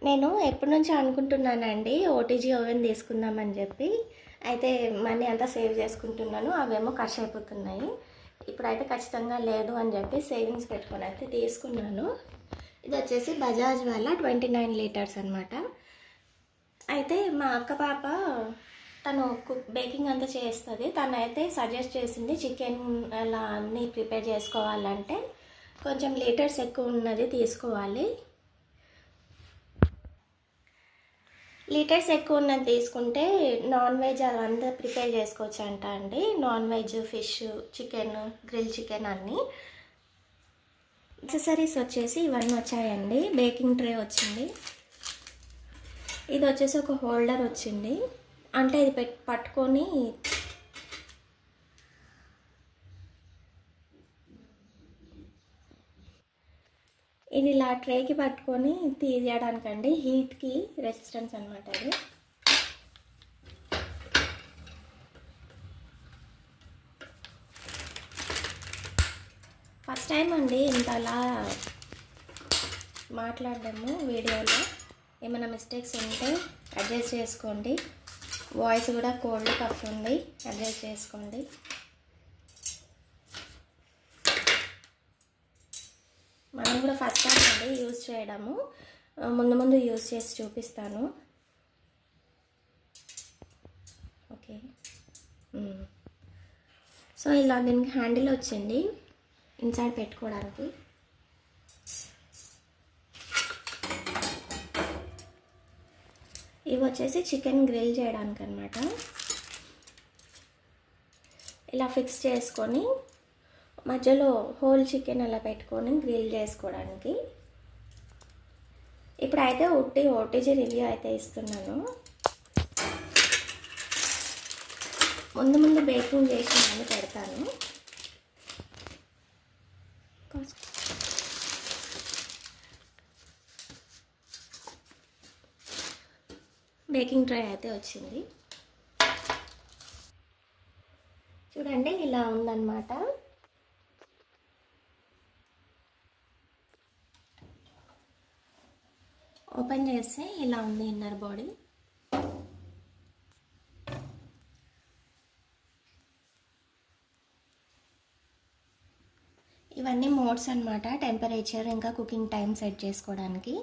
నేను ఎప్పటి నుంచో అనుకుంటున్నానండి ఓటీజీ ఓవెన్ తీసుకుందామని చెప్పి. అయితే మనీ అంతా సేవ్ చేసుకుంటున్నాను, అవేమో ఖర్చు అయిపోతున్నాయి. ఇప్పుడైతే ఖచ్చితంగా లేదు అని చెప్పి సేవింగ్స్ పెట్టుకొని అయితే తీసుకున్నాను. ఇది వచ్చేసి బజాజ్ వాళ్ళ 29 లీటర్స్ అనమాట. అయితే మా అక్క పాప తను బేకింగ్ అంతా చేస్తుంది. తను అయితే సజెస్ట్ చేసింది చికెన్ అలా అన్నీ ప్రిపేర్ చేసుకోవాలంటే కొంచెం లీటర్స్ ఎక్కువ ఉన్నది తీసుకోవాలి, లీటర్స్ ఎక్కువ ఉన్నది తీసుకుంటే నాన్ వెజ్ అదంతా ప్రిపేర్ చేసుకోవచ్చు అండి. Non veg, fish, chicken, grill chicken అన్నీ. యాక్సెసరీస్ వచ్చేసి ఇవన్నీ వచ్చాయండి. బేకింగ్ ట్రే వచ్చింది, ఇది వచ్చేసి ఒక హోల్డర్ వచ్చింది, అంటే ఇది పట్టుకొని ఇది ఇలా ట్రేకి పట్టుకొని తీయడానికండి, హీట్కి రెసిస్టెన్స్ అనమాట అది. ఫస్ట్ టైం అండి ఇంతలా మాట్లాడము వీడియోలో. ఏమైనా మిస్టేక్స్ ఉంటే అడ్జస్ట్ చేసుకోండి. వాయిస్ కూడా కోల్డ్ కఫ్ ఉంది, అడ్జస్ట్ చేసుకోండి. మనం కూడా ఫస్ట్ టైం అండి యూజ్ చేయడము, ముందు యూజ్ చేసి చూపిస్తాను. ఓకే, సో ఇలా దీనికి హ్యాండిల్ వచ్చింది ఇన్సైడ్ పెట్టుకోవడానికి. ఇవి వచ్చేసి చికెన్ గ్రిల్ చేయడానికి అనమాట. ఇలా ఫిక్స్ చేసుకొని మధ్యలో హోల్ చికెన్ అలా పెట్టుకొని గ్రిల్ చేసుకోవడానికి. ఇప్పుడైతే ఓటీజీ రివ్యూ అయితే ఇస్తున్నాను. ముందు బేకింగ్ చేసి నేను పెడతాను. బేకింగ్ ట్రే అయితే వచ్చింది చూడండి, ఇలా ఉందన్నమాట. ఓపెన్ చేస్తే ఇలా ఉంది ఇన్నర్ బాడీ. ఇవన్నీ మోడ్స్ అన్నమాట, టెంపరేచర్ ఇంకా కుకింగ్ టైం సెట్ చేసుకోవడానికి.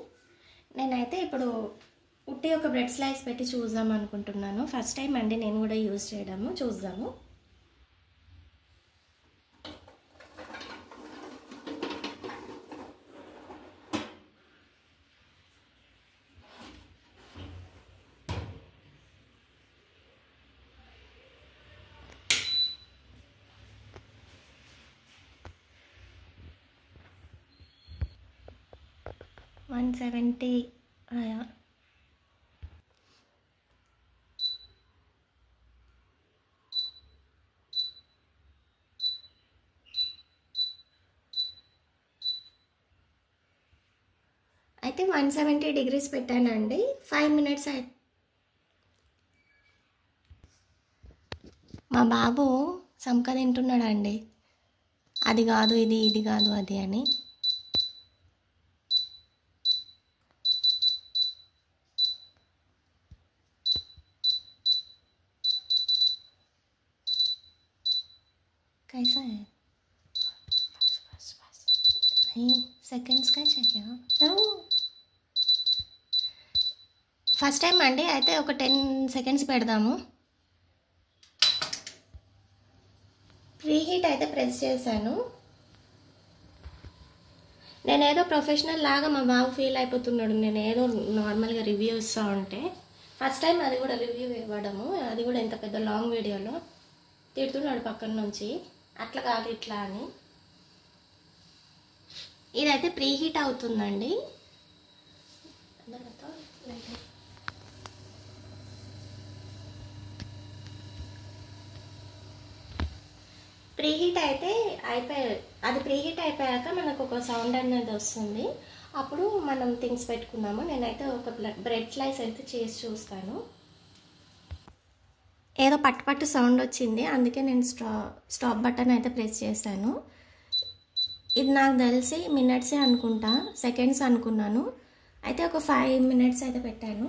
నేనైతే ఇప్పుడు ఉట్టి ఒక బ్రెడ్ స్లైస్ పెట్టి చూద్దాం అనుకుంటున్నాను. ఫస్ట్ టైం అండి నేను కూడా యూజ్ చేయడము, చూద్దాము. वन 170 आया. అయితే 170 డిగ్రీస్ పెట్టానండి. 5 మినిట్స్ మా బాబు సంక తింటున్నాడండి, అది కాదు ఇది, ఇది కాదు అది అని. कैसा है? बस नहीं, సెకండ్స్ का चाहिए. ఫస్ట్ టైం అండి, అయితే ఒక 10 సెకండ్స్ పెడదాము. ప్రీహీట్ అయితే ప్రెస్ చేశాను. నేనేదో ప్రొఫెషనల్ లాగా మా బాబు ఫీల్ అయిపోతున్నాడు, నేను ఏదో నార్మల్గా రివ్యూ ఇస్తూ ఉంటే. ఫస్ట్ టైం అది కూడా రివ్యూ ఇవ్వడము, అది కూడా ఎంత పెద్ద లాంగ్ వీడియోలో. తిడుతున్నాడు పక్కన నుంచి, అట్లా కాదు ఇట్లా అని. ఇదైతే ప్రీహీట్ అవుతుందండి. ప్రీహీట్ అయితే అది ప్రీహీట్ అయిపోయాక మనకు ఒక సౌండ్ అనేది వస్తుంది, అప్పుడు మనం థింగ్స్ పెట్టుకున్నాము. నేనైతే ఒక బ్రెడ్ స్లైస్ అయితే చేసి చూస్తాను. ఏదో పట్టు సౌండ్ వచ్చింది, అందుకే నేను స్టాప్ బటన్ అయితే ప్రెస్ చేశాను. ఇది నాకు తెలిసి మినిట్సే అనుకుంటా, సెకండ్స్ అనుకున్నాను. అయితే ఒక 5 minutes అయితే పెట్టాను.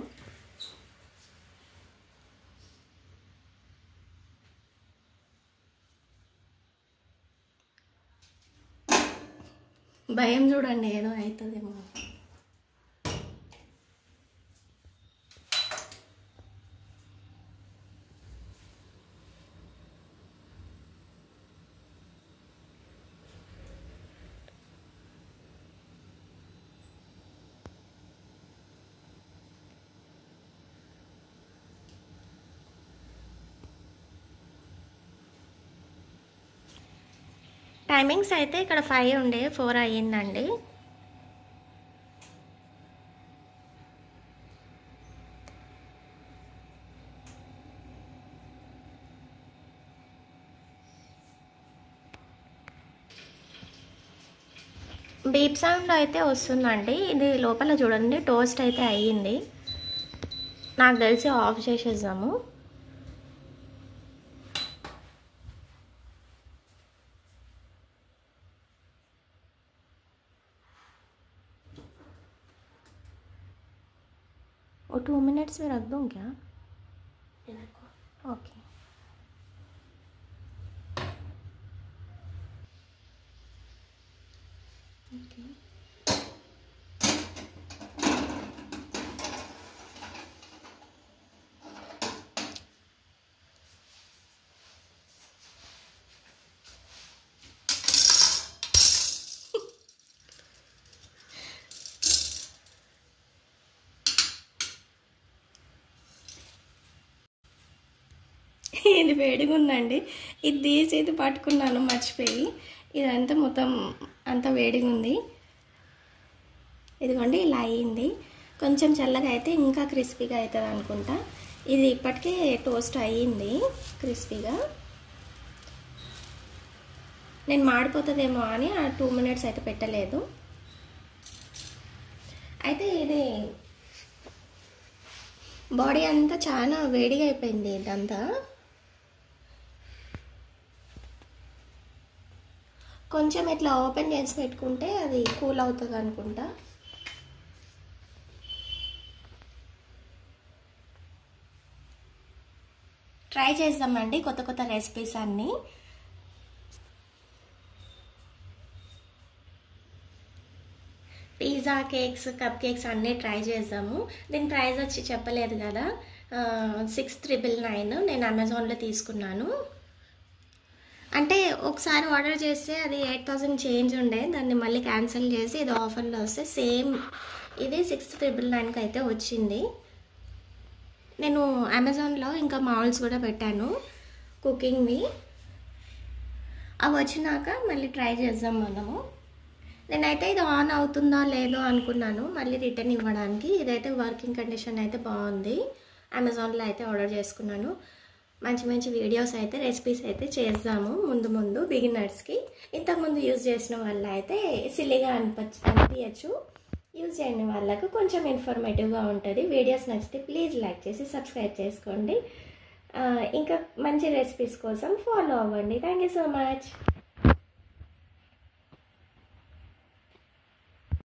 భయం చూడండి, ఏదో అవుతుందేమో. టైమింగ్స్ అయితే ఇక్కడ 5 ఉండే 4 అయ్యిందండి. బీప్ సౌండ్ అయితే వస్తుందండి. ఇది లోపల చూడండి, టోస్ట్ అయితే అయ్యింది. నాకు తెలిసి ఆఫ్ చేసేద్దాము. और 2 मिनट्स में रख दूँ क्या? ओके. ओके. ఇది వేడిగా ఉందండి. ఇది తీసి ఇది పట్టుకున్నాను మర్చిపోయి. ఇదంతా మొత్తం అంతా వేడిగా ఉంది. ఇదిగోండి ఇలా అయ్యింది. కొంచెం చల్లగా అయితే ఇంకా క్రిస్పీగా అవుతుంది అనుకుంటా. ఇది ఇప్పటికే టోస్ట్ అయ్యింది క్రిస్పీగా. నేను మాడిపోతుందేమో అని ఆ 2 minutes అయితే పెట్టలేదు. అయితే ఇది బాడీ అంతా చాలా వేడిగా అయిపోయింది. ఇదంతా కొంచెం ఇట్లా ఓపెన్ చేసి పెట్టుకుంటే అది కూల్ అవుతుంది అనుకుంటా. ట్రై చేద్దామండి కొత్త కొత్త రెసిపీస్ అన్నీ. పిజ్జా, కేక్స్, కప్ కేక్స్ అన్నీ ట్రై చేద్దాము. దీని ప్రైస్ వచ్చి చెప్పలేదు కదా, 6,999 నేను అమెజాన్లో తీసుకున్నాను. అంటే ఒకసారి ఆర్డర్ చేస్తే అది 8,000 చేంజ్ ఉండే, దాన్ని మళ్ళీ క్యాన్సిల్ చేసి ఇది ఆఫర్లో వస్తే సేమ్ ఇది 6,999కి అయితే వచ్చింది. నేను అమెజాన్లో ఇంకా మాల్స్ కూడా పెట్టాను కుకింగ్వి. అవి వచ్చినాక మళ్ళీ ట్రై చేద్దాం మనము. నేనైతే ఇది ఆన్ అవుతుందా లేదో అనుకున్నాను మళ్ళీ రిటర్న్ ఇవ్వడానికి. ఇదైతే వర్కింగ్ కండిషన్ అయితే బాగుంది. అమెజాన్లో అయితే ఆర్డర్ చేసుకున్నాను. మంచి మంచి వీడియోస్ అయితే రెసిపీస్ అయితే చేద్దాము ముందు బిగినర్స్కి. ఇంతకుముందు యూజ్ చేసిన వాళ్ళు అయితే సిల్లీగా అనిపించచ్చు, యూజ్ చేయని వాళ్ళకు కొంచెం ఇన్ఫర్మేటివ్గా ఉంటుంది. వీడియోస్ నచ్చితే ప్లీజ్ లైక్ చేసి సబ్స్క్రైబ్ చేసుకోండి. ఇంకా మంచి రెసిపీస్ కోసం ఫాలో అవ్వండి. Thank you so much.